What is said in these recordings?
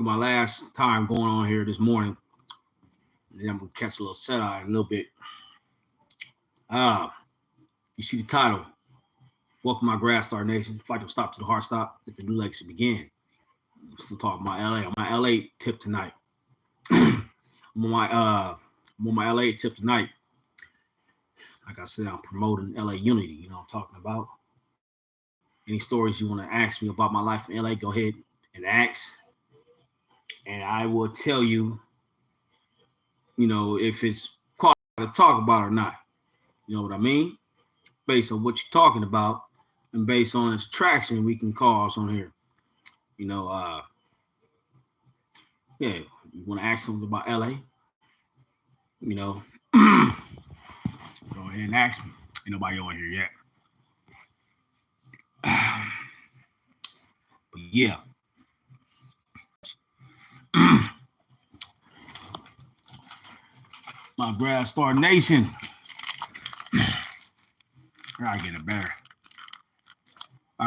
my last time going on here this morning. And then I'm gonna catch a little set eye in a little bit. Uh, you see the title. Welcome my Grass Star Nation. Fight to stop to the hard stop. Let the new legacy begin. I'm still talking about LA. On my LA tip tonight. I'm on my LA tip tonight. Like I said, I'm promoting LA unity. You know what I'm talking about. Any stories you want to ask me about my life in LA, go ahead and ask. And I will tell you, if it's qualified to talk about or not. You know what I mean? Based on what you're talking about and based on its traction we can cause on here. Yeah, you want to ask something about LA, go ahead and ask me. Ain't nobody on here yet. But yeah. My Grass Star Nation. I gotta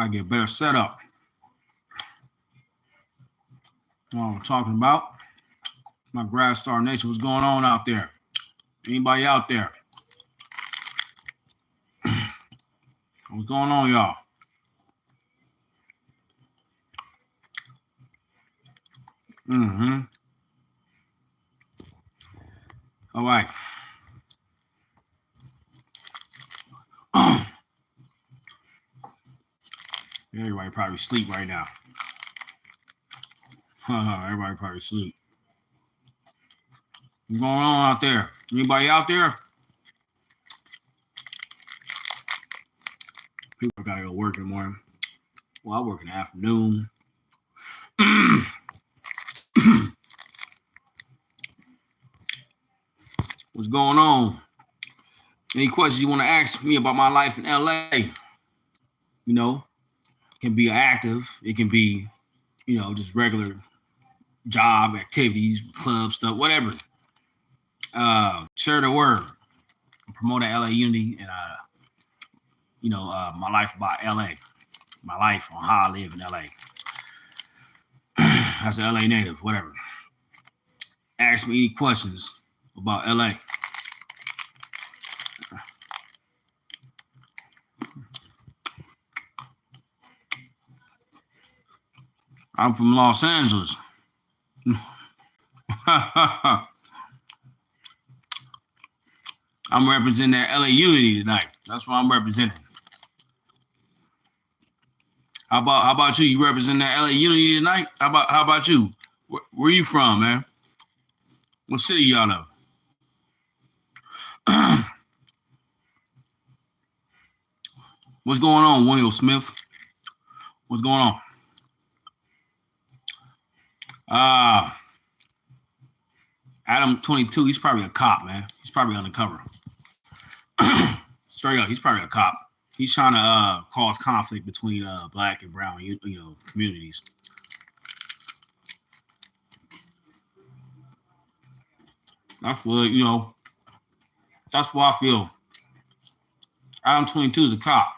get a better setup. You know what I'm talking about? My Grass Star Nation, what's going on out there? Anybody out there? What's going on, y'all? All right. Everybody probably sleep right now. Everybody probably sleep. What's going on out there? Anybody out there? People gotta go work in the morning. Well, I work in the afternoon. What's going on? Any questions you want to ask me about my life in LA? It can be active. It can be, just regular job activities, club stuff, whatever. Share the word. Promote LA unity and my life about LA. My life on how I live in LA. As an LA native, whatever. Ask me any questions about LA. I'm from Los Angeles. I'm representing that LA unity tonight. That's what I'm representing. How about you? You represent that LA unity tonight? How about you? Where you from, man? What city y'all of? What's going on, William Smith? What's going on? Adam 22, he's probably a cop, man. He's probably undercover. Straight up, he's probably a cop. He's trying to cause conflict between black and brown, communities. That's what, that's what I feel. Adam 22 is a cop.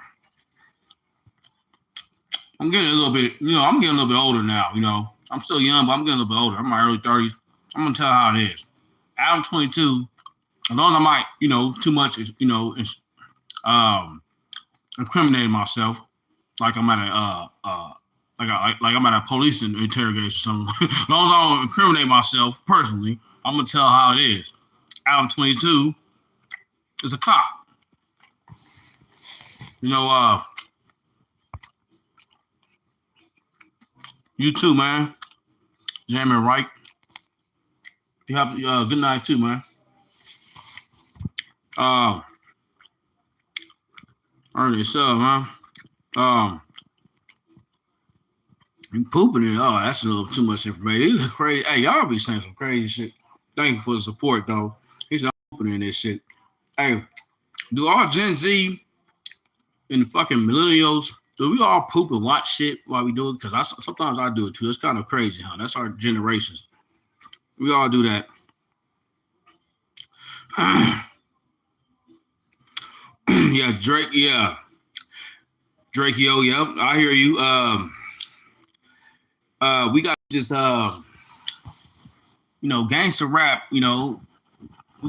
I'm getting a little bit, I'm getting a little bit older now, I'm still young, but I'm getting a little bit older. I'm in my early 30s. I'm going to tell how it is. Adam 22, as long as I might, too much, incriminating myself, like I'm at I'm at a police interrogation or something. As long as I don't incriminate myself personally, I'm going to tell how it is. Adam 22 is a cop. You too, man. Jamming right. You have a good night too, man. Early yourself, man. You pooping it. Oh, that's a little too much information. It's crazy. Hey, y'all be saying some crazy shit. Thank you for the support, though. He's not opening this shit. Hey, do all Gen Z and the fucking millennials, do we all poop and watch shit while we do it? Because sometimes I do it too. It's kind of crazy, huh? That's our generations. We all do that. Yeah, Drake, yeah. Drake, yo, yep. I hear you. We got this gangster rap, we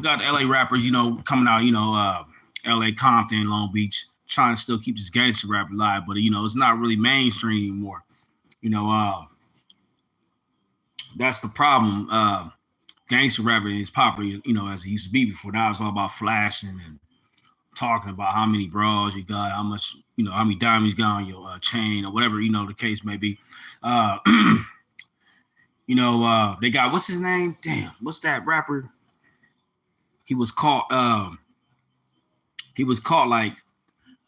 got LA rappers, coming out, LA, Compton, Long Beach, trying to still keep this gangster rap alive, but it's not really mainstream anymore. You know, that's the problem. Gangster rapping is popular, as it used to be before. Now it's all about flashing and talking about how many bras you got, how much, how many diamonds you got on your chain or whatever, the case may be. Uh, they got, what's his name? Damn, what's that rapper? He was caught. He was caught like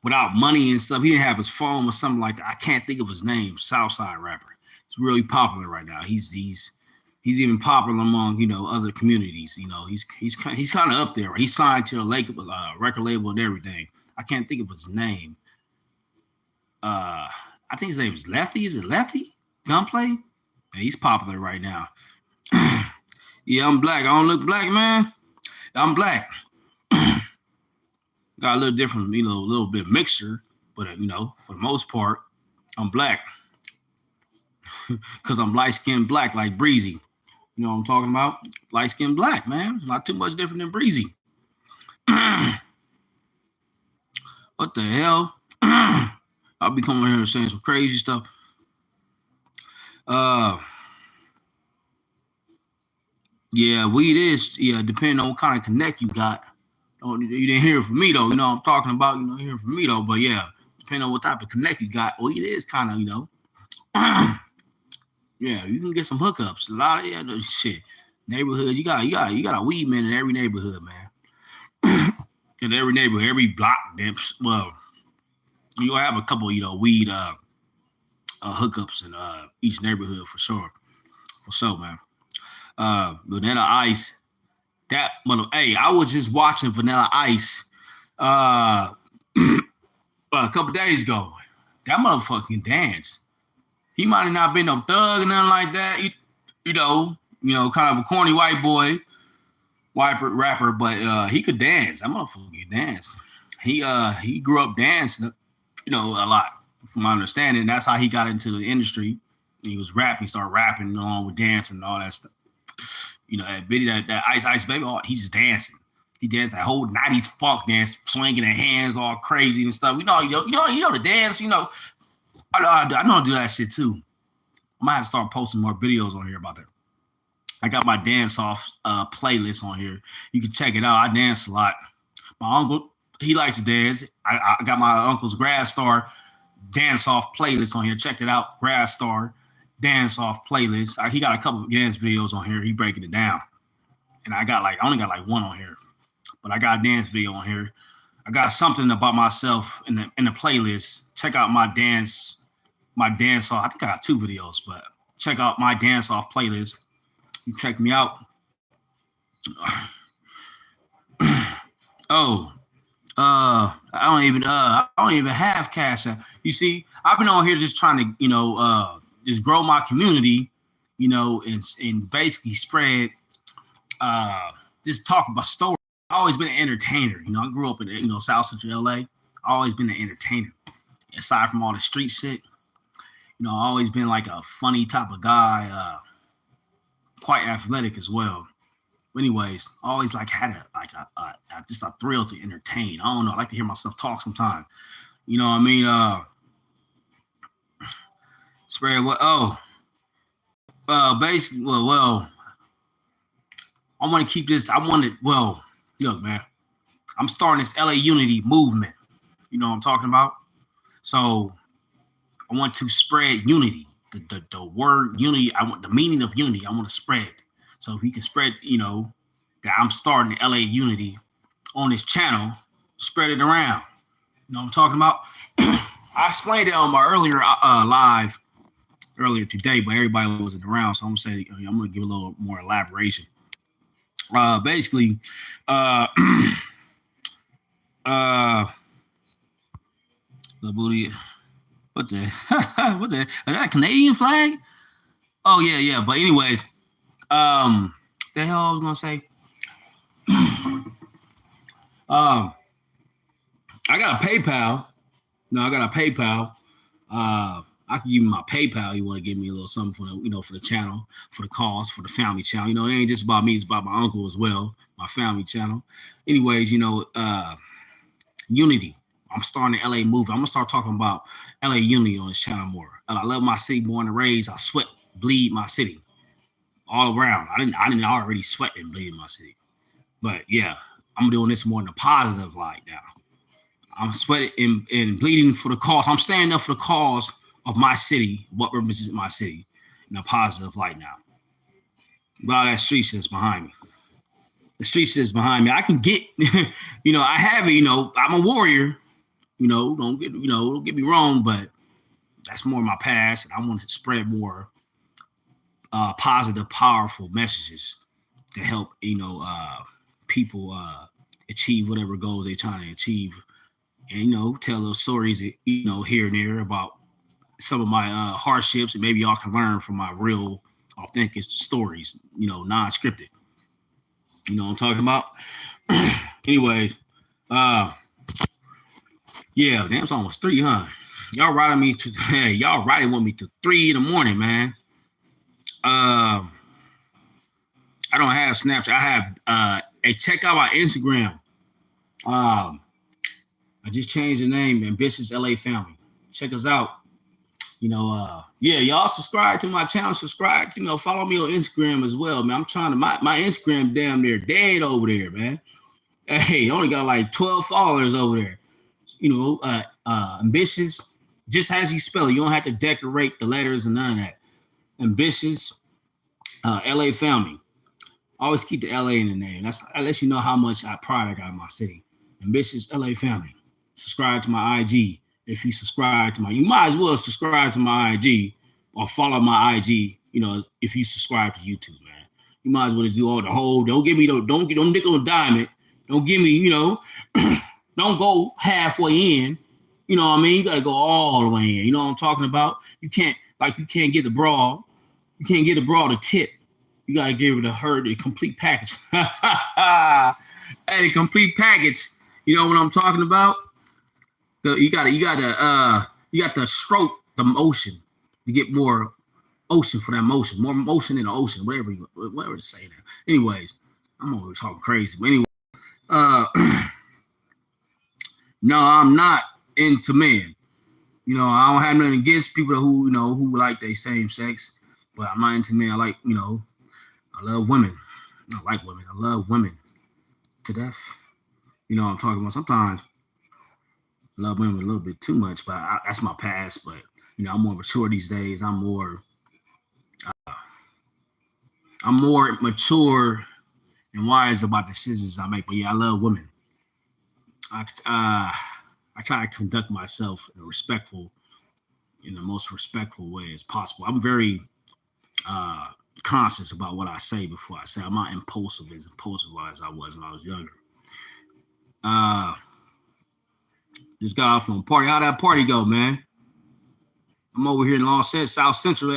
without money and stuff. He didn't have his phone or something like that. I can't think of his name. Southside rapper. It's really popular right now. He's even popular among other communities. He's kind of up there. He's signed to a record label and everything. I can't think of his name. I think his name is Lefty. Is it Lefty? Gunplay? Yeah, he's popular right now. Yeah, I'm black. I don't look black, man. I'm black. Got a little different, a little bit mixer, but for the most part, I'm black. Because I'm light-skinned black like Breezy. You know what I'm talking about? Light-skinned black, man. Not too much different than Breezy. What the hell? I'll be coming here and saying some crazy stuff. Yeah, weed is, depending on what kind of connect you got. You didn't hear it from me, though. I'm talking about, hearing from me, though. But, yeah, depending on what type of connect you got, weed is kind of, yeah, you can get some hookups. A lot of shit. Neighborhood, you got a weed man in every neighborhood, man. In every neighborhood, every block, well, you'll have a couple, weed hookups in each neighborhood for sure. For sure, man. Vanilla Ice. I was just watching Vanilla Ice a couple days ago. That motherfucking dance. He might have not been no thug or nothing like that. Kind of a corny white boy, rapper, but he could dance. That motherfucker could dance. He grew up dancing, a lot. From my understanding, that's how he got into the industry. He was rapping, started rapping along with dancing and all that stuff. That video, that Ice Baby, he's just dancing. He danced that whole 90s funk dance, swinging their hands all crazy and stuff. You know the dance, I know how to do that shit too. I might have to start posting more videos on here about that. I got my dance off playlist on here. You can check it out. I dance a lot. My uncle, he likes to dance. I got my uncle's Grass Star dance off playlist on here. Check it out. Grass Star dance off playlist. He got a couple of dance videos on here. He breaking it down. And I only got like one on here. But I got a dance video on here. I got something about myself in the playlist. Check out my dance off. I think I got 2 videos, but check out my dance off playlist. You check me out. I don't even have Cash App. You see, I've been on here just trying to, just grow my community, and basically spread, just talk about stories. I've always been an entertainer. I grew up in, South Central LA. I've always been an entertainer. Aside from all the street shit, I've always been like a funny type of guy, quite athletic as well. But anyways, I always had just a thrill to entertain. I don't know. I like to hear myself talk sometimes. You know what I mean? Spread what? Basically, well, I want to keep this. Look, man, I'm starting this LA Unity movement. You know what I'm talking about? So I want to spread unity. The word unity, I want the meaning of unity. I want to spread. So if we can spread, that I'm starting LA Unity on this channel, spread it around. You know what I'm talking about? I explained it on my earlier live earlier today, but everybody wasn't around, so I'm gonna give a little more elaboration. Basically, the booty. What the? What the? Is that a Canadian flag? Oh yeah. But anyways, the hell I was gonna say. I got a PayPal. No, I got a PayPal. I can give you my PayPal. You want to give me a little something for the, for the channel, for the cause, for the family channel. It ain't just about me; it's about my uncle as well, my family channel. Anyways, unity. I'm starting the LA movement. I'm gonna start talking about LA unity on this channel more. And I love my city, born and raised. I sweat, bleed my city all around. I didn't already sweat and bleed my city, but yeah, I'm doing this more in a positive light now. I'm sweating and bleeding for the cause. I'm standing up for the cause of my city, what represents my city, in a positive light now. A lot of that street shit is behind me. The street shit is behind me. I can get, I have it. I'm a warrior. Don't get me wrong, but that's more my past, and I want to spread more positive, powerful messages to help people achieve whatever goals they're trying to achieve, and tell those stories here and there about some of my hardships, and maybe y'all can learn from my real, authentic stories. Non-scripted. You know what I'm talking about? Anyways, yeah, damn, it's almost 3, huh? Y'all riding me to y'all riding with me to 3 in the morning, man. I don't have Snapchat. I have check out my Instagram. I just changed the name, Ambitious LA Family. Check us out. Y'all subscribe to my channel. Subscribe to follow me on Instagram as well, man. I'm trying to my Instagram damn near dead over there, man. Hey, only got like 12 followers over there. Ambitious, just as you spell it. You don't have to decorate the letters and none of that. Ambitious LA Family. Always keep the LA in the name. That lets you know how much pride I got in my city. Ambitious LA Family. Subscribe to my IG. If you subscribe to you might as well subscribe to my IG or follow my IG. If you subscribe to YouTube, man, you might as well just do all the whole. Don't give me don't nickel and dime it. Don't give me, don't go halfway in. You know what I mean? You got to go all the way in. You know what I'm talking about? You can't get the broad. You can't get the broad a tip. You got to give her the complete package. Hey, the complete package. You know what I'm talking about? You got to stroke the motion to get more ocean for that motion. More motion in the ocean, whatever to say there. Anyways, I'm over talking crazy. But anyway, no, I'm not into men. I don't have nothing against people who like their same sex, but I'm not into men. I like, I love women. I like women. I love women to death. What I'm talking about. Sometimes I love women a little bit too much, but that's my past. But I'm more mature these days. I'm more mature and wise about the decisions I make. But yeah, I love women. I try to conduct myself in the most respectful way as possible. I'm very conscious about what I say before I say. I'm not impulsive as I was when I was younger. Just got off from a party. How'd that party go, man? I'm over here in South Central,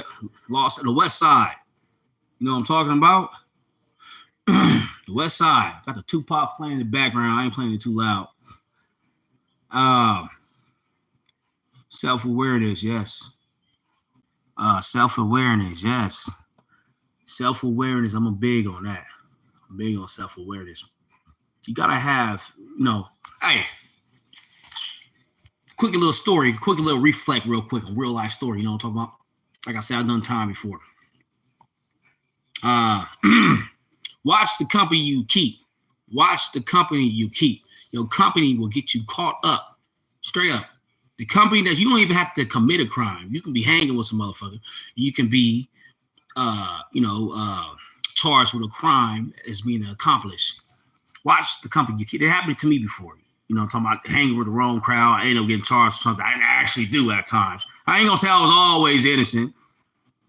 the West Side. You know what I'm talking about? The West Side. Got the Tupac playing in the background. I ain't playing it too loud. Self-awareness, yes. Self-awareness, yes. Self-awareness, I'm big on that. I'm big on self-awareness. You gotta have, hey, quick little reflect real quick, a real life story, you know what I'm talking about? Like I said, I've done time before. Watch the company you keep. Watch the company you keep. Your company will get you caught up. Straight up. The company that you don't even have to commit a crime. You can be hanging with some motherfucker. You can be, charged with a crime as being accomplished. Watch the company you keep. It happened to me before. I'm talking about hanging with the wrong crowd. I ended up getting charged for something I didn't actually do at times. I ain't gonna say I was always innocent,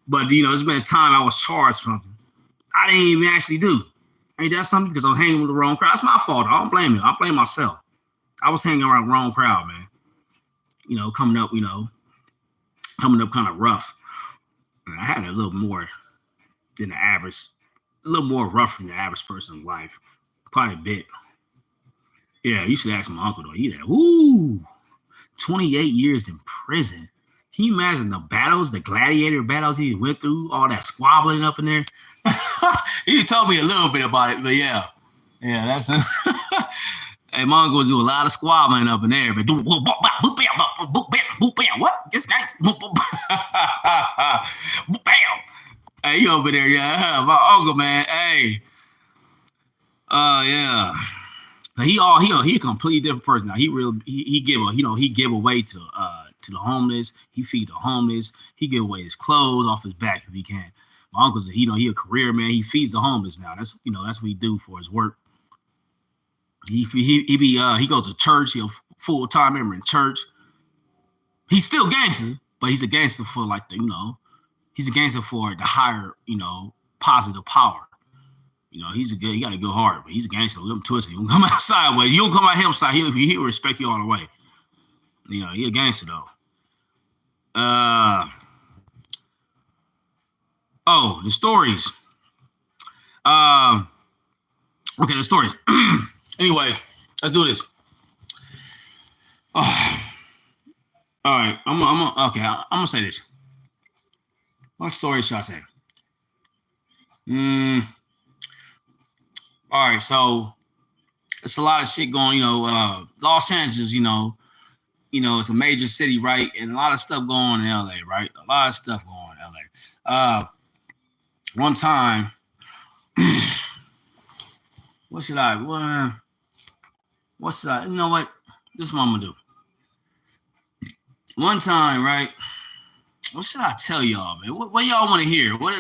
but there's been a time I was charged for something I didn't even actually do. Ain't that something? Because I was hanging with the wrong crowd. That's my fault. I don't blame it. I blame myself. I was hanging around the wrong crowd, man. Coming up kind of rough. And I had a little more than the average, a little more rough than the average person's life. Probably a bit. Yeah, you should ask my uncle though. He had 28 years in prison. Can you imagine the battles, the gladiator battles he went through, all that squabbling up in there? He told me a little bit about it, but yeah, that's. Hey, Mongols do a lot of squabbling up in there, but what? This guy, bam. Hey, you over there, yeah, my uncle, man. Hey, yeah. He a completely different person now. He give away to the homeless. He feed the homeless. He give away his clothes off his back if he can. My uncle's he a career man. He feeds the homeless now. That's what he do for his work. He goes to church. He's a full-time member in church. He's still gangster, but he's a gangster for like he's a gangster for the higher positive power. He got a good heart, but he's a gangster. Let him twist it. You don't come outside way. You don't come out him side. He'll respect you all the way. He a gangster though. The stories. Okay, the stories. Anyways, let's do this. Oh. All right, I'm gonna say this. What story should I say? All right, so it's a lot of shit going. Los Angeles. It's a major city, right? And a lot of stuff going on in LA, right? A lot of stuff going on in LA. One time, what should I? You know what? This is what I'm gonna do. One time, right? What should I tell y'all, man? What y'all want to hear? What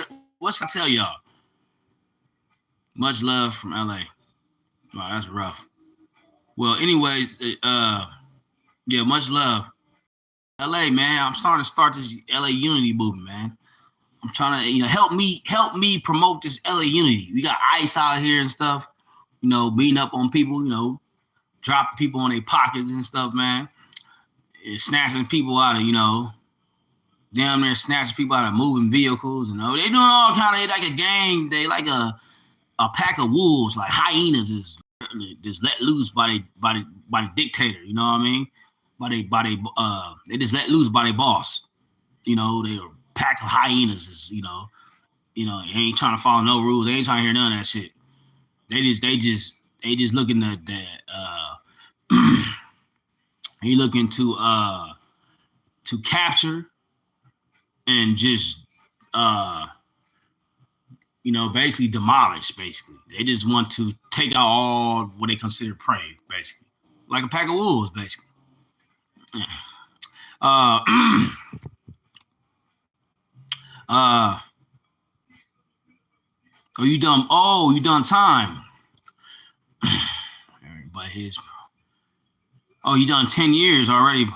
should I tell y'all? Much love from LA. Wow, that's rough. Well, anyway, yeah, much love. LA, man. I'm starting to start this LA unity movement, man. I'm trying to, help me promote this LA unity. We got ICE out here and stuff, beating up on people, dropping people on their pockets and stuff, man. Snatching people out of, damn near snatching people out of moving vehicles, they doing all kind of like a gang. They like a pack of wolves, like hyenas is just let loose by the dictator, you know what I mean? They just let loose by their boss. They are a pack of hyenas is, they ain't trying to follow no rules. They ain't trying to hear none of that shit. They just looking at that he looking to capture and just basically demolish. Basically, they just want to take out all what they consider prey. Basically, like a pack of wolves. Basically. You done? Oh, you done time? But you done 10 years already.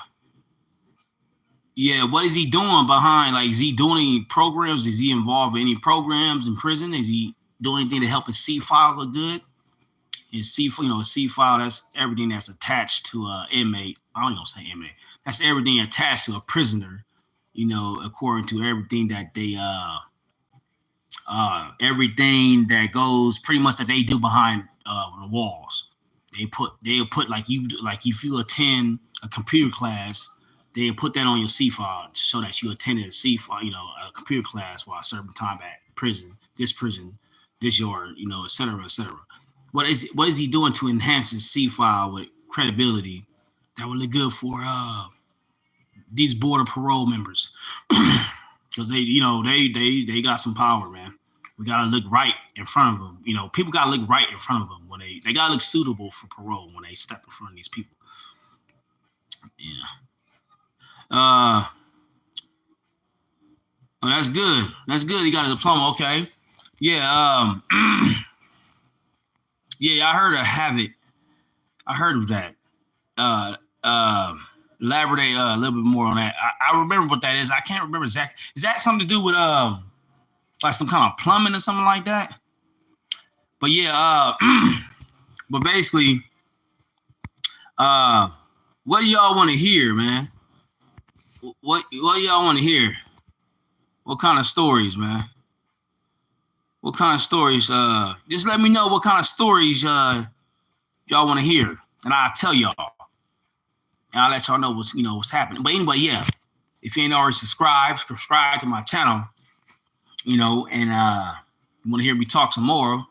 Yeah, what is he doing behind? Like, is he doing any programs? Is he involved in any programs in prison? Is he doing anything to help his C-file look good? His C-file, that's everything that's attached to an inmate. I don't even say inmate. That's everything attached to a prisoner, according to everything that they, everything that goes pretty much that they do behind the walls. They'll put like if you attend a computer class, they'll put that on your C-file so that you attended a C-file, a computer class while serving time at prison, this yard, et cetera, et cetera. What is he doing to enhance his C-file with credibility that would look good for these board of parole members? Because they got some power, man. We gotta look right in front of them. People gotta look right in front of them when they gotta look suitable for parole when they step in front of these people. Yeah. Oh, that's good. That's good. He got a diploma. Okay. Yeah. Yeah. I heard of Havoc. I heard of that. Elaborate a little bit more on that. I remember what that is. I can't remember exactly. Is that something to do with like some kind of plumbing or something like that? But yeah. But basically, what do y'all want to hear, man? What y'all want to hear? What kind of stories, man? What kind of stories? Just let me know what kind of stories y'all want to hear, and I'll tell y'all. And I'll let y'all know what's happening. But anyway, yeah. If you ain't already subscribe to my channel, you know, and you want to hear me talk some more,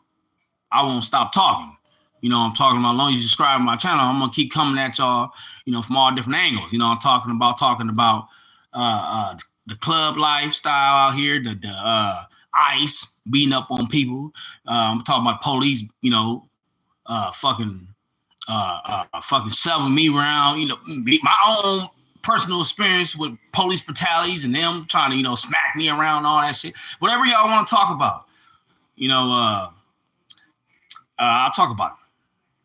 I won't stop talking. You know, I'm talking about, as long as you subscribe to my channel, I'm going to keep coming at y'all, you know, from all different angles. You know, I'm talking about the club lifestyle out here, the ICE beating up on people. I'm talking about police, you know, fucking shoving me around, you know, my own personal experience with police brutalities and them trying to, you know, smack me around, all that shit. Whatever y'all want to talk about, you know, I'll talk about it.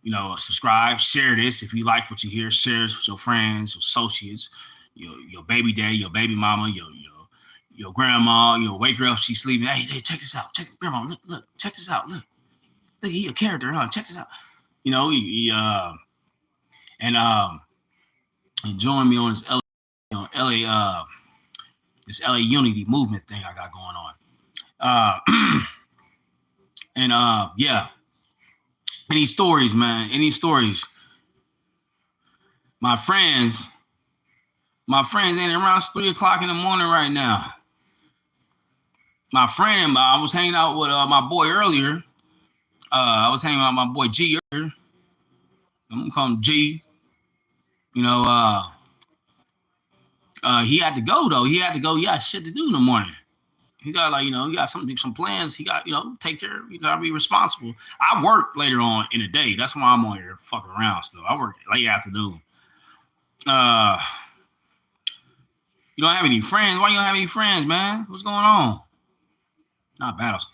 You know, subscribe, share this if you like what you hear. Share this with your friends, your associates, your baby daddy, your baby mama, your grandma. You know, wake her up, she's sleeping. Hey, check this out. Grandma, look, check this out. Look, he a character, huh? Check this out. You know, and join me on this this LA Unity movement thing I got going on. Yeah. Any stories, man? Any stories? My friends ain't around 3 o'clock in the morning right now. My friend, I was hanging out with my boy earlier. I was hanging out with my boy G earlier. I'm gonna call him G. You know, he had to go though. He had shit to do in the morning. He got he got some plans. He got, take care. You gotta be responsible. I work later on in the day. That's why I'm on here fucking around still. I work late afternoon. You don't have any friends? Why you don't have any friends, man? What's going on? Not battles.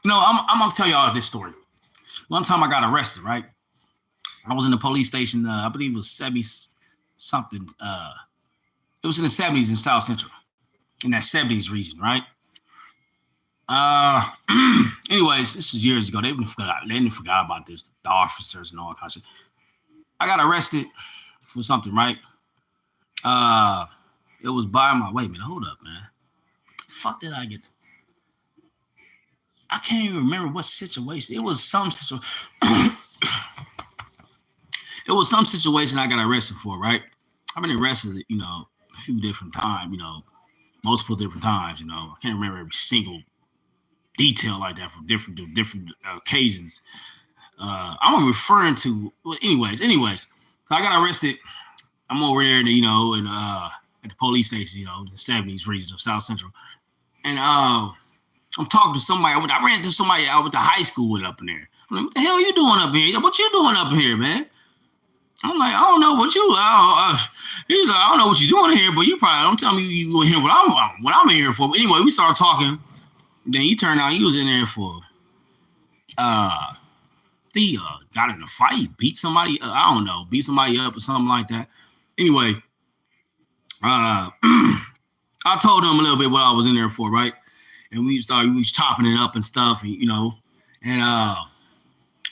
I'm gonna tell y'all this story. One time I got arrested, right? I was in the police station. I believe it was 70 something. It was in the 70s in South Central. In that 70s region, right? Anyways, this is years ago. They didn't forgot about this, the officers and all that kind of shit. I got arrested for something, right? It was by my, wait a minute, hold up, man. What the fuck did I get? I can't even remember what situation. It was some situation. It was some situation I got arrested for, right? I've been arrested, a few different times, multiple different times, I can't remember every single detail like that for different occasions. I'm referring to, anyways. So I got arrested. I'm over there, at the police station, the 70s region of South Central. And I'm talking to somebody. I ran into somebody I went to high school with up in there. I'm like, what the hell are you doing up here? What you doing up here, man? I'm like, I don't know what you. He's like, I don't know what you're doing here, but you probably don't tell me you in here what I'm in here for. But anyway, we started talking. Then he turned out he was in there for. He got in a fight, beat somebody. I don't know, beat somebody up or something like that. Anyway, I told him a little bit what I was in there for, right? And we was chopping it up and stuff, and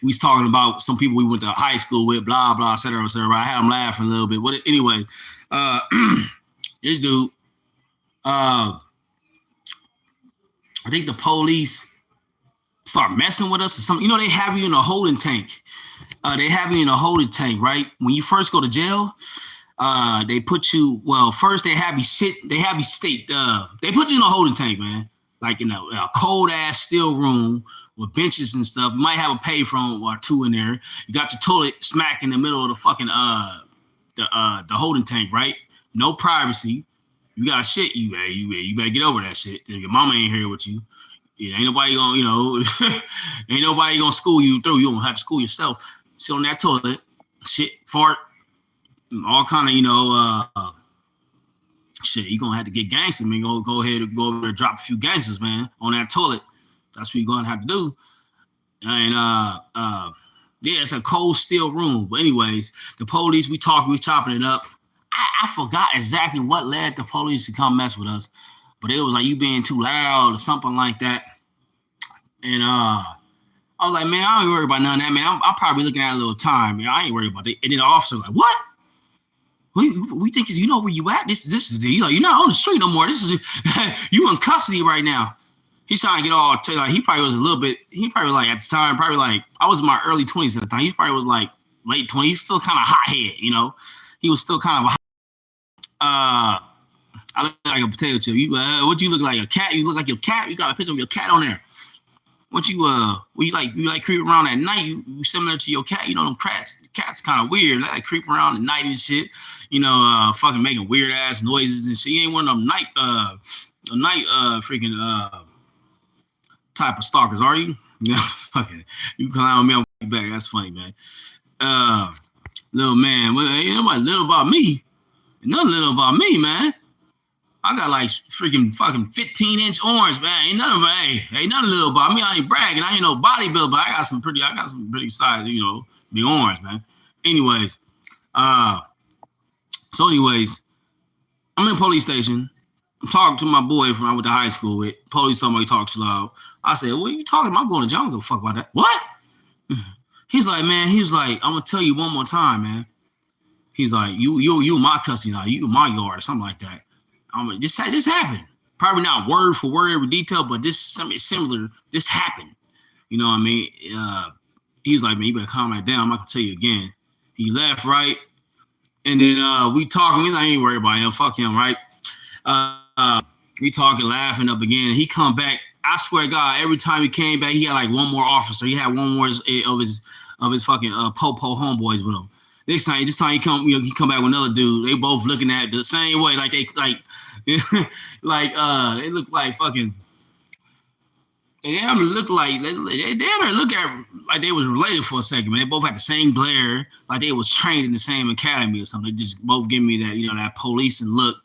we was talking about some people we went to high school with, blah, blah, et cetera, et cetera. I had him laughing a little bit. Anyway, this dude, I think the police start messing with us or something. They have you in a holding tank. Right? When you first go to jail, they put you, first they have you sit, they put you in a holding tank, man. Like in a cold ass steel room with benches and stuff. You might have a payphone or two in there. You got your toilet smack in the middle of the fucking the holding tank, right? No privacy. You got shit. You better get over that shit. Your mama ain't here with you. Ain't nobody gonna, ain't nobody gonna school you through. You don't have to school yourself. Sit on that toilet, shit, fart, all kind of, shit. You gonna have to get gangster, man. Go ahead and go over there, drop a few gangsters, man, on that toilet. That's what you're gonna have to do. And yeah, it's a cold steel room. But anyways, the police, we chopping it up. I forgot exactly what led the police to come mess with us, but it was like you being too loud or something like that. And I was like, man, I ain't worried about none of that, man. I'm probably looking at a little time, man. I ain't worried about it. And then the officer was like, what? We think you know where you at? This is you're not on the street no more. This is you in custody right now. He's trying to get all like he probably was a little bit. He probably like at the time probably like I was in my early 20s at the time. He probably was like late 20s. He's still kind of hot head, He was still kind of I look like a potato chip. You what you look like, a cat? You look like your cat. You got a picture of your cat on there. What you you like creep around at night? You similar to your cat. You know them cats kind of weird. They like creep around at night and shit. You know, fucking making weird ass noises and shit. You ain't one of them night freaking type of stalkers, are you? Yeah, fucking. You clown me on back. That's funny, man. Little man, well, ain't nobody little about me. Nothing little about me, man. I got like freaking fucking 15-inch arms, man. Ain't nothing little about me. I ain't bragging. I ain't no bodybuilder, but I got some pretty size, you know, big arms, man. Anyways, I'm in the police station. I'm talking to my boy from I went to high school with. Police told me he talks too loud. I said, what are you talking about? I'm going to jail. I don't give a fuck about that. What? He's like, man, I'm gonna tell you one more time, man. He's like, you my custody now, you my yard, something like that. This happened. Probably not word for word every detail, but this something similar. This happened. You know what I mean? He was like, man, you better calm that down. I'm not gonna tell you again. He left, right? And then we talking. We ain't worried about him. Fuck him, right? We talking, laughing up again. He come back. I swear to God, every time he came back, he had like one more officer. He had one more of his fucking po-po homeboys with him. This time he come back with another dude. They both looking at it the same way, like they look like fucking. They look like they look at like they was related for a second, man. They both had the same glare, like they was trained in the same academy or something. They just both give me that, that policing look,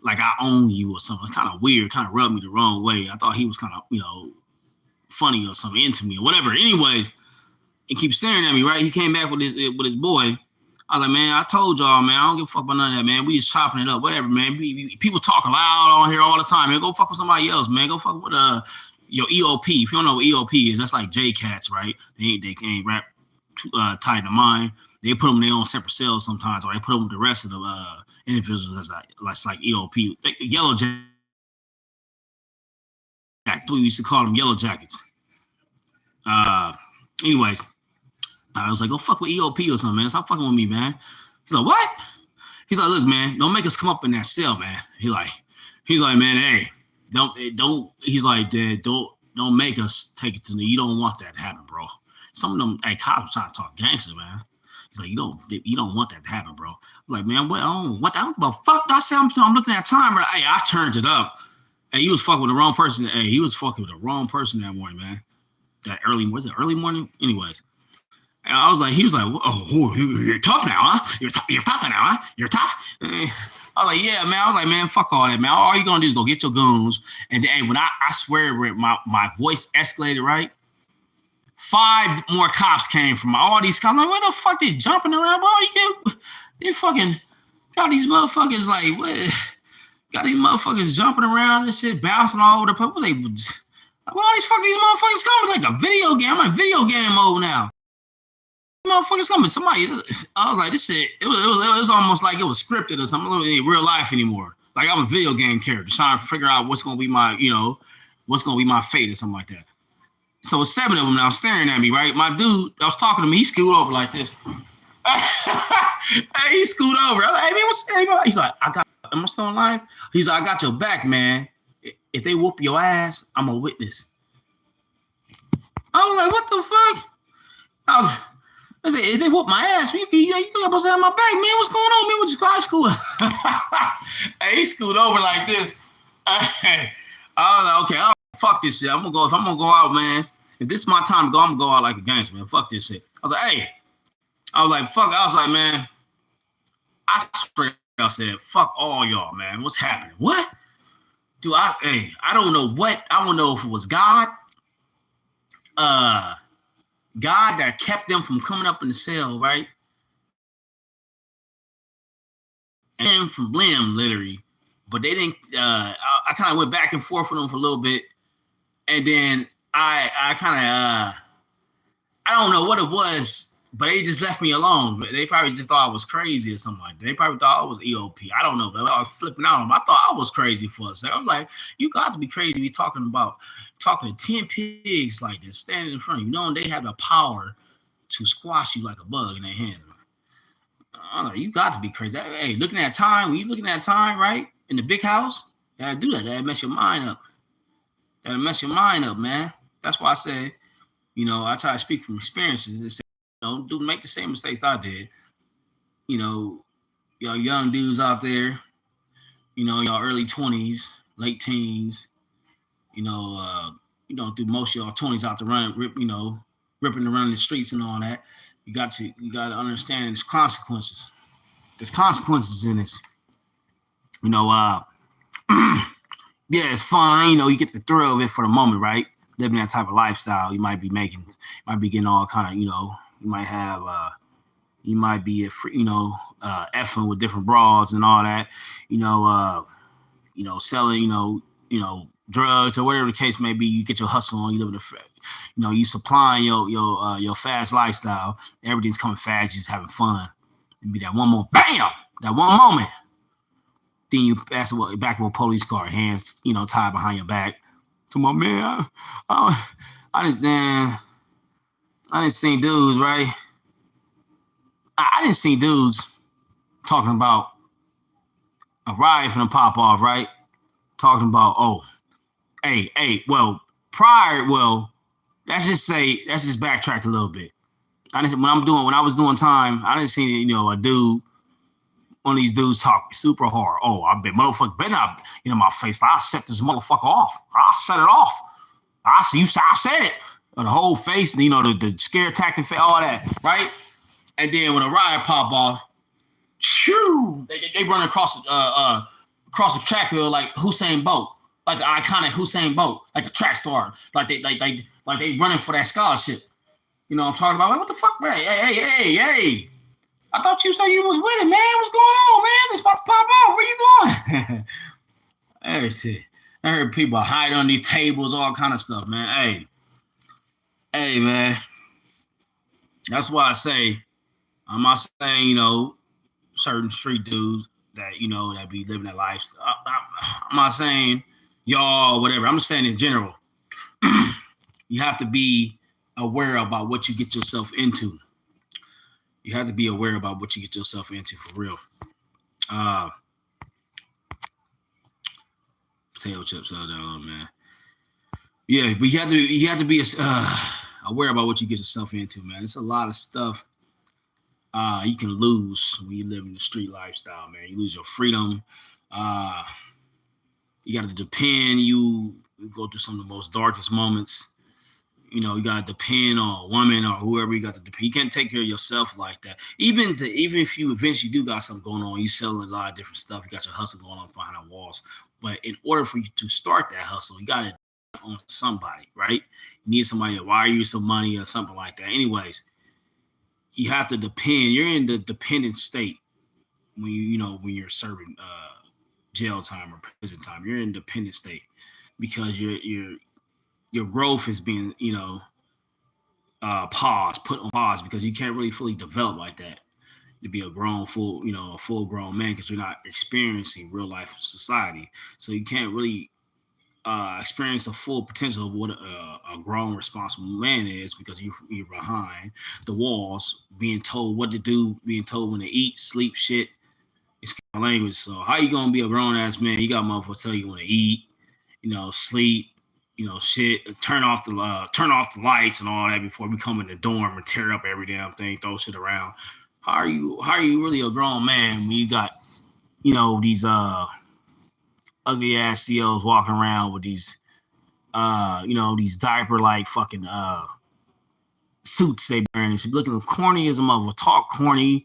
like I own you or something. It's kind of weird, kind of rubbed me the wrong way. I thought he was kind of, funny or something, into me or whatever. Anyways, he keeps staring at me, right? He came back with his boy. I was like, man, I told y'all, man, I don't give a fuck about none of that, man. We just chopping it up, whatever, man. People talk loud on here all the time, man. Go fuck with somebody else, man. Go fuck with your EOP. If you don't know what EOP is, that's like J-Cats, right? They can't rap tight to mine. They put them in their own separate cells sometimes, or they put them with the rest of the individuals that's like EOP. Yellow jacket. We used to call them yellow jackets. Anyways, I was like, go fuck with EOP or something, man. Stop fucking with me, man. He's like, what? He's like, look, man, don't make us come up in that cell, man. He's like, man, hey, don't. He's like, Dad, don't make us take it to me. You don't want that to happen, bro. Some of them, cops trying to talk gangster, man. He's like, you don't want that to happen, bro. I'm like, man, what? I don't give a fuck. I said, I'm looking at time. Right? Hey, I turned it up. Hey, he was fucking with the wrong person. Hey, he was fucking with the wrong person that morning, man. Was it early morning? Anyways. And I was like, he was like, oh, you're tough now, huh? You're tough now, huh? You're tough? I was like, yeah, man. I was like, man, fuck all that, man. All you gonna do is go get your goons. And then when I swear my voice escalated, right? 5 more cops came from all these cops. I'm like, what the fuck they jumping around? Boy, they fucking got these motherfuckers like, what? Got these motherfuckers jumping around and shit, bouncing all over the place. Where all these motherfuckers coming? Like a video game. I'm in video game mode now. Motherfuckers coming. Somebody, I was like, this shit, it was almost like it was scripted or something. It ain't real life anymore. Like I'm a video game character trying to figure out what's gonna be my, what's gonna be my fate or something like that. So it's 7 of them now staring at me, right? My dude, I was talking to me, he scooted over like this. Hey, he scooted over. I'm like, hey man, what's hey, man? He's like, am I still alive? He's like, I got your back, man. If they whoop your ass, I'm a witness. I was like, what the fuck? If they whoop my ass, you supposed to have my back, man. What's going on, man? What's high school? Hey, he scooted over like this. I was like, okay, fuck this shit. If I'm gonna go out, man, if this is my time to go, I'm gonna go out like a gangster, man. Fuck this shit. I was like, hey. I was like, fuck. I was like, man, I swear I said, fuck all y'all, man. What's happening? What? Dude, I don't know what. I don't know if it was God. God that kept them from coming up in the cell, right? And from Blim, literally. But they didn't, I kind of went back and forth with them for a little bit. And then I kind of, I don't know what it was, but they just left me alone. They probably just thought I was crazy or something like that. They probably thought I was EOP. I don't know, but I was flipping out on them. I thought I was crazy for a second. I was like, you got to be crazy to be talking to 10 pigs like this, standing in front of you, knowing they have the power to squash you like a bug in their hands. I don't know, you got to be crazy. Hey, looking at time, when you looking at time, right? In the big house, that'll do that. That'll mess your mind up. That'll mess your mind up, man. That's why I say, I try to speak from experiences and say, do make the same mistakes I did. You know, y'all young dudes out there, y'all early 20s, late teens, through most of y'all 20s out the run, ripping around the streets and all that. You got to understand there's consequences. There's consequences in this. Yeah, it's fun. You get the thrill of it for the moment, right? Living that type of lifestyle, you might be getting all kind of, you might have, you might be effing with different broads and all that, selling, drugs or whatever the case may be. You get your hustle on. You live in you supplying your fast lifestyle. Everything's coming fast. You're just having fun. And be that one more bam, that one moment. Then you pass back with a police car, hands tied behind your back. To my man, I didn't see dudes, right? I didn't see dudes talking about a riot finna pop off, right? Talking about, hey, let's just backtrack a little bit. When I was doing time, I didn't see, a dude, one of these dudes talk super hard. Oh, I bet motherfucker better not, my face. I'll set this motherfucker off. I'll set it off. I see you. I said it. The whole face, the scare tactic, all that, right? And then when a riot pop off, they run across the track field like Usain Bolt, like the iconic Usain Bolt, like a track star, like they running for that scholarship. You know what I'm talking about? Like, what the fuck, man? Hey. I thought you said you was with it, man. What's going on, man? It's about to pop off. Where you going? I heard people hide underneath tables, all kind of stuff, man. Hey, man. That's why I say, I'm not saying, certain street dudes that, that be living their life. I'm not saying y'all or whatever. I'm just saying in general. You have to be aware about what you get yourself into. You have to be aware about what you get yourself into for real. Potato chips out there, man. Yeah, but you have to be aware about what you get yourself into, man. It's a lot of stuff you can lose when you live in the street lifestyle, man. You lose your freedom. You got to depend. You go through some of the most darkest moments. You got to depend on a woman or whoever you got to depend. You can't take care of yourself like that. Even if you eventually do got something going on, you selling a lot of different stuff. You got your hustle going on behind the walls. But in order for you to start that hustle, you got to on somebody, right? You need somebody to wire you some money or something like that. Anyways, you have to depend. You're in the dependent state when when you're serving jail time or prison time. You're in dependent state because your growth is being, put on pause because you can't really fully develop like that to be a full grown man because you're not experiencing real life society. So you can't really experience the full potential of what a grown, responsible man is because you're behind the walls, being told what to do, being told when to eat, sleep, shit. It's kind of language. So how you gonna be a grown ass man? You got motherfuckers tell you when to eat, sleep. Shit, turn off the lights and all that before we come in the dorm and tear up every damn thing, throw shit around. How are you really a grown man when you got, these ugly ass COs walking around with these, these diaper like fucking suits they wearing and shit, looking corny as a mother, talk corny,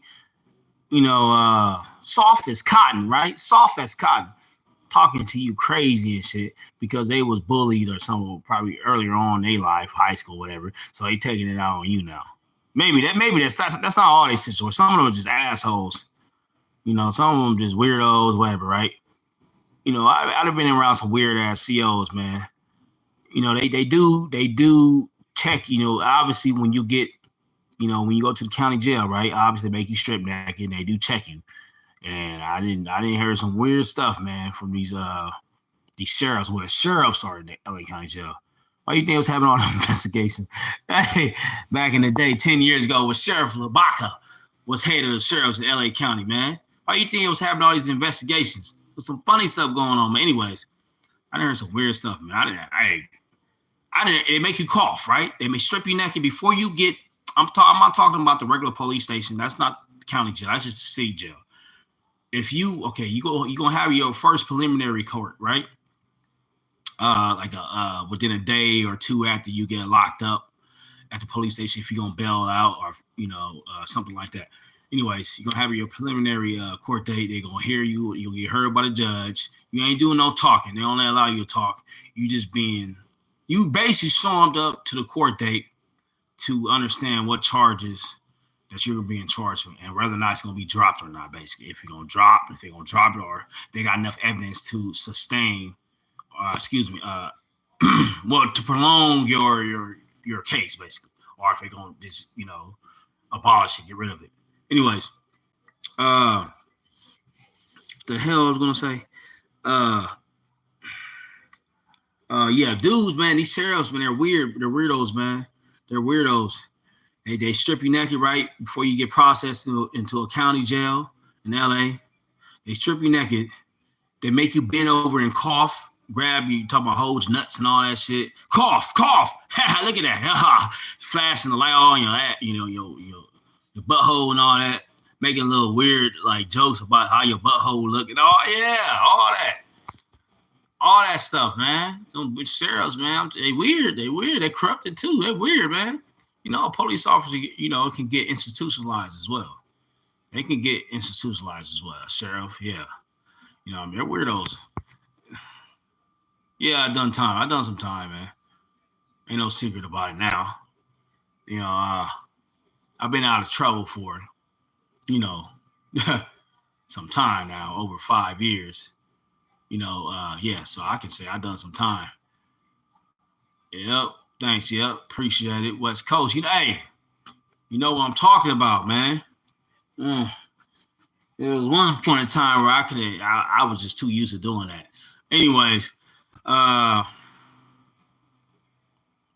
soft as cotton, right? Soft as cotton. Talking to you crazy and shit because they was bullied or something probably earlier on in their life, high school, whatever. So they taking it out on you now. Maybe that's not all they situations. Some of them are just assholes. Some of them just weirdos, whatever, right? I've been around some weird ass COs, man. They do check. Obviously when you get, when you go to the county jail, right? Obviously they make you strip naked and they do check you. And I didn't hear some weird stuff, man, from these sheriffs. Well, the sheriffs are in the LA County Jail. Why do you think was having all the investigations? Hey, back in the day, 10 years ago, with Sheriff Labaka. was head of the sheriffs in LA County, man. Why you think it was having all these investigations? There's some funny stuff going on, man. Anyways, I heard some weird stuff, man. I didn't. It make you cough, right? They may strip you naked before you get. I'm not talking about the regular police station. That's not the county jail. That's just the city jail. If you you gonna have your first preliminary court, right? Within a day or two after you get locked up at the police station, if you're gonna bail out or something like that. Anyways, you're gonna have your preliminary court date. They're gonna hear you. You'll get heard by the judge. You ain't doing no talking. They only allow you to talk. You basically showing up to the court date to understand what charges that you're being charged with and whether or not it's going to be dropped or not, basically. If they're going to drop it, or they got enough evidence to sustain, to prolong your case, basically. Or if they're going to just, abolish it, get rid of it. Anyways, the hell I was going to say? Dudes, man, these sheriffs, man, they're weird. They're weirdos, man. They're weirdos. They strip you naked right before you get processed into a county jail in LA. They strip you naked. They make you bend over and cough, grab you, talking about hold nuts and all that shit. Cough. Look at that. Flashing the light on your butthole and all that. Making a little weird like jokes about how your butthole look and all that. All that stuff, man. Them sheriffs, man, they weird. They're corrupted too. They're weird, man. A police officer, can get institutionalized as well. They can get institutionalized as well. Sheriff, yeah. They're weirdos. Yeah, I done some time, man. Ain't no secret about it now. I've been out of trouble for, some time now, over 5 years. So I can say I done some time. Yep. Thanks. Yep. Appreciate it. West Coast. Hey, you know what I'm talking about, man. There was one point in time where I was just too used to doing that. Anyways,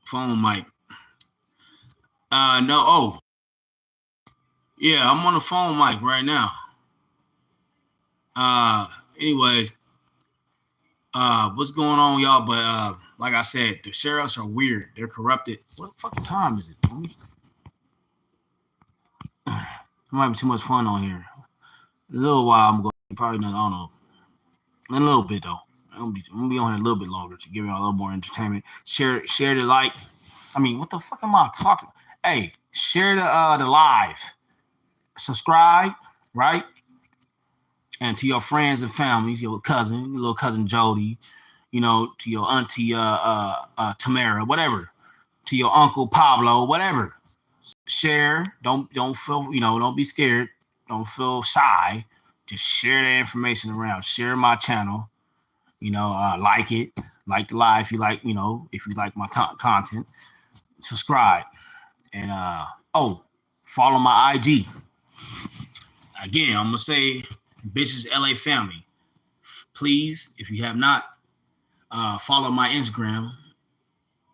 phone mic. Yeah, I'm on the phone mic right now. Anyways, what's going on, y'all? But like I said, the sheriffs are weird. They're corrupted. What fucking time is it? There might be too much fun on here. A little while I'm going. Probably not. I don't know. In a little bit though. I'm gonna be on here a little bit longer to give you a little more entertainment. Share the like. What the fuck am I talking? Hey, share the live. Subscribe, right? And to your friends and families, your little cousin Jody, to your auntie Tamara, whatever, to your uncle Pablo, whatever. Share. Don't feel, don't be scared. Don't feel shy. Just share that information around. Share my channel. Like it. Like the live if you like, if you like my content. Subscribe. And follow my IG. Again, I'm gonna say Bitches LA family. Please, if you have not, follow my Instagram.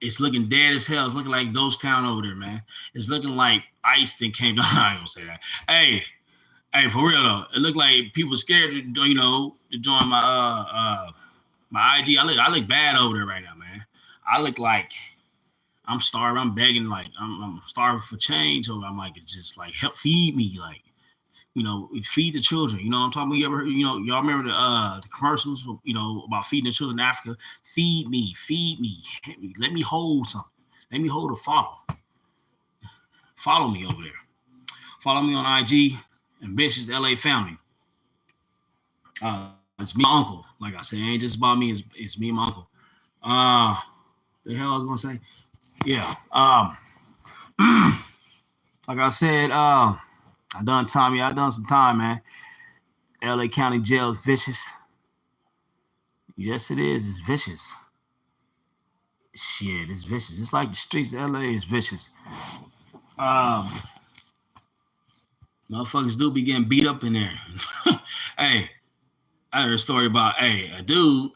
It's looking dead as hell. It's looking like ghost town over there, man. It's looking like ice thing came down. I ain't gonna say that. Hey, for real though. It looked like people scared to join my my IG. I look bad over there right now, man. I look like I'm starving. I'm begging, like I'm starving for change, or I'm like, it's just like help feed me, like feed the children. You know what I'm talking about? You ever heard, y'all remember the commercials, about feeding the children in Africa? Feed me. Let me hold something. Let me hold a follow. Follow me over there. Follow me on IG and Bitches LA family. It's me, my uncle. Like I said, it ain't just about me. It's me and my uncle. The hell I was gonna say? Yeah. Like I said, I done some time, man. LA County Jail is vicious. Yes, it is. It's vicious. Shit, it's vicious. It's like the streets of LA is vicious. Motherfuckers do be getting beat up in there. Hey, I heard a story about a dude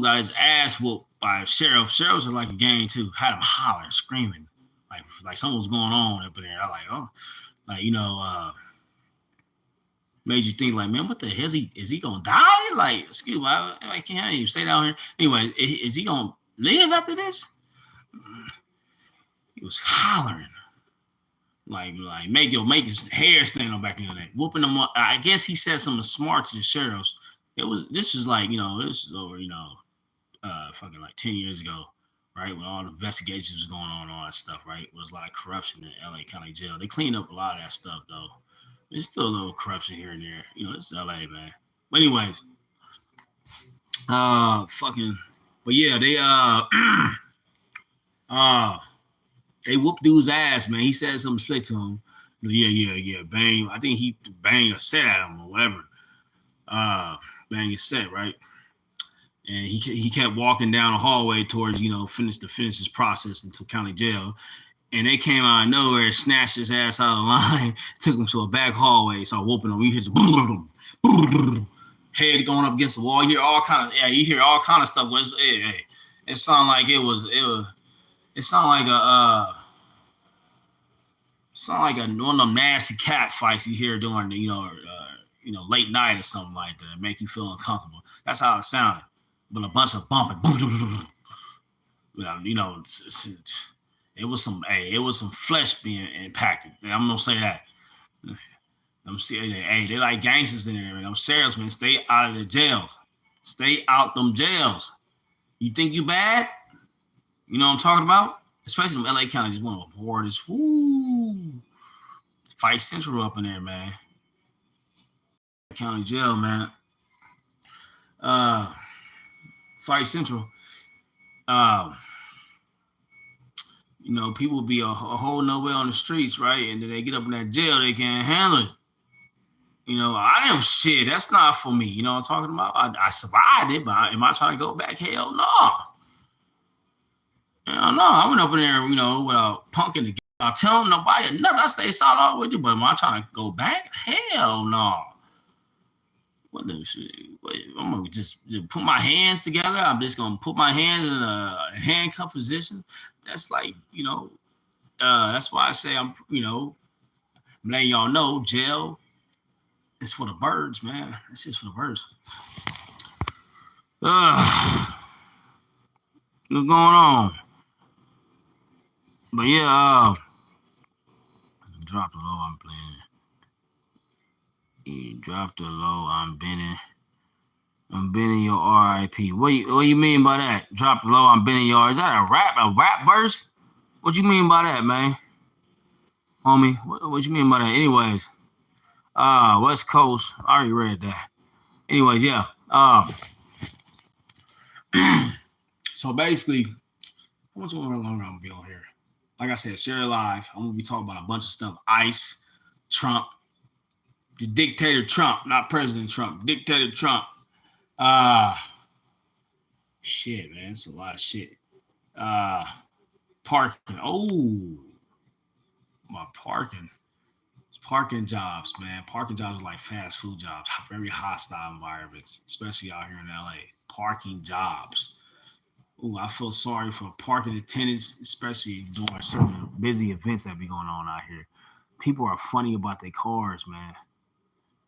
got his ass whooped by a sheriff. Sheriffs are like a gang too. Had him hollering, screaming, like something was going on up in there. I like, oh. like made you think like, man, what the hell is he gonna die? Like, excuse me, I can't even say that out here. Anyway, is he gonna live after this? He was hollering. Like make his hair stand on back in the neck, whooping them up. I guess he said something smart to the sheriffs. This was like, this is over, fucking like 10 years ago, right? When all the investigations was going on, all that stuff, right? It was a lot of corruption in LA County Jail. They cleaned up a lot of that stuff though. There's still a little corruption here and there. It's LA, man. But anyways, but yeah, they whooped dude's ass, man. He said something slick to him. Yeah. Bang. I think he banged a set at him or whatever. Bang a set, right? And he kept walking down the hallway towards, finish his process into county jail. And they came out of nowhere, snatched his ass out of the line, took him to a back hallway, started whooping him. You hear some head going up against the wall. You hear all kind of stuff. It sounded like it sounded like one of them nasty cat fights you hear during the late night or something like that, make you feel uncomfortable. That's how it sounded. But a bunch of bumping. It was some flesh being impacted. I'm gonna say that. They like gangsters in there. Them salesmen, stay out of the jails. Stay out them jails. You think you bad? You know what I'm talking about? Especially in LA County, just one of the hardest. Fight Central up in there, man. County jail, man. Fight Central. People be a whole nowhere on the streets, right? And then they get up in that jail, they can't handle it. I am shit. That's not for me. You know what I'm talking about? I survived it, but am I trying to go back? Hell no. Hell no. I went up in there, without punking the game. I tell them nobody nothing. I stay solid all with you, but am I trying to go back? Hell no. What the shit? I'm gonna just put my hands together. I'm just gonna put my hands in a handcuff position. That's like, that's why I say I'm letting y'all know jail is for the birds, man. It's just for the birds. What's going on? But yeah, drop the low, I'm playing. You drop the low, I'm bending your RIP. What you mean by that? Drop the low, I'm bending your. Is that a rap verse? What you mean by that, man? Homie, what you mean by that? Anyways, West Coast, I already read that. Anyways, yeah. So basically, how much longer I'm gonna be on here? Like I said, share live. I'm gonna be talking about a bunch of stuff. ICE, Trump, the dictator Trump, not President Trump, dictator Trump. Shit, man, it's a lot of shit. Parking. Oh, my parking. Parking jobs, man. Parking jobs are like fast food jobs, very hostile environments, especially out here in LA. Parking jobs. Ooh, I feel sorry for parking attendants, especially during certain busy events that be going on out here. People are funny about their cars, man.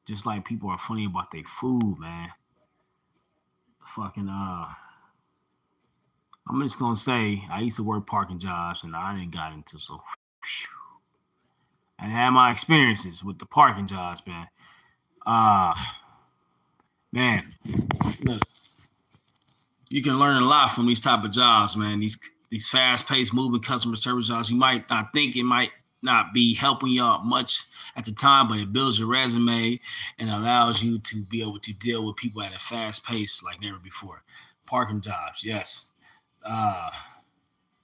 Just like people are funny about their food, man. Fucking I'm just gonna say I used to work parking jobs and I didn't got into so. I had my experiences with the parking jobs, man. Man, look, you can learn a lot from these type of jobs, man. These fast-paced, moving customer service jobs. You might not think it might not be helping you out much at the time, but it builds your resume and allows you to be able to deal with people at a fast pace like never before. Parking jobs, yes.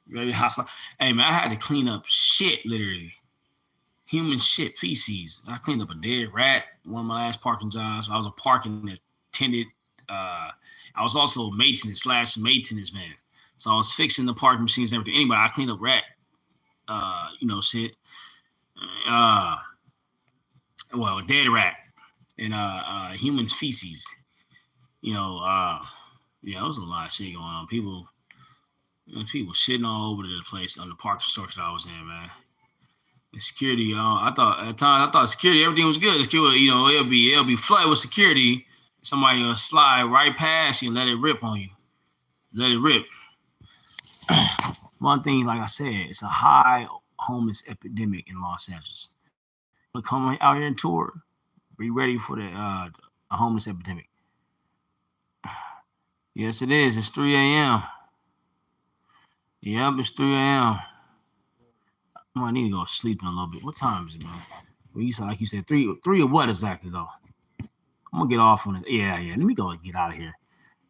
Very hostile. Hey, man, I had to clean up shit, literally. Human shit, feces. I cleaned up a dead rat, one of my last parking jobs. I was a parking attendant. I was also a maintenance man. So I was fixing the parking machines and everything. Anyway, I cleaned up rat, shit. Well, a dead rat and human feces. Yeah, there was a lot of shit going on. People shitting all over the place on the parking structure I was in, man. Security, I thought at times I thought security, everything was good. Security, you know, it'll be flooded with security. Somebody will slide right past you and let it rip on you. Let it rip. One thing, like I said, it's a high homeless epidemic in Los Angeles. But come out here and tour, be ready for the a homeless epidemic. Yes, it is. It's 3 a.m. Yep, it's 3 a.m. I need to go sleep in a little bit. What time is it, man? Well, you said, like you said, three of what exactly though? I'm gonna get off on it. Yeah. Let me go and get out of here.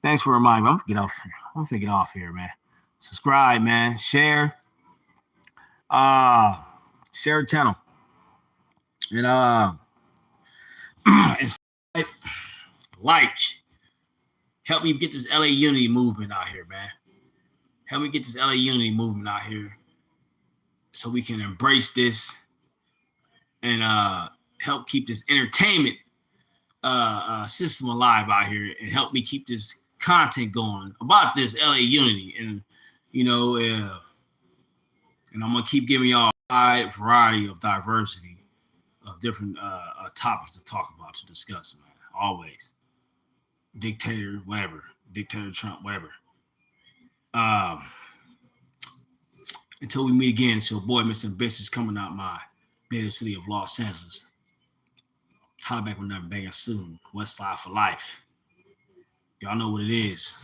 Thanks for reminding me. I'm gonna get off. I'm gonna get off here, man. Subscribe, man. Share. Uh, share the channel. And and like, help me get this LA Unity movement out here, man. Help me get this LA Unity movement out here, so we can embrace this and help keep this entertainment system alive out here, and help me keep this content going about this LA Unity, and you know, and I'm gonna keep giving y'all a wide variety of diversity of different topics to talk about, to discuss, man. Always, dictator, whatever, dictator Trump, whatever. Um, until we meet again, it's your boy, Mr. Ambitious, coming out my native city of Los Angeles. Holla back when I'm banging soon. West Side for life. Y'all know what it is.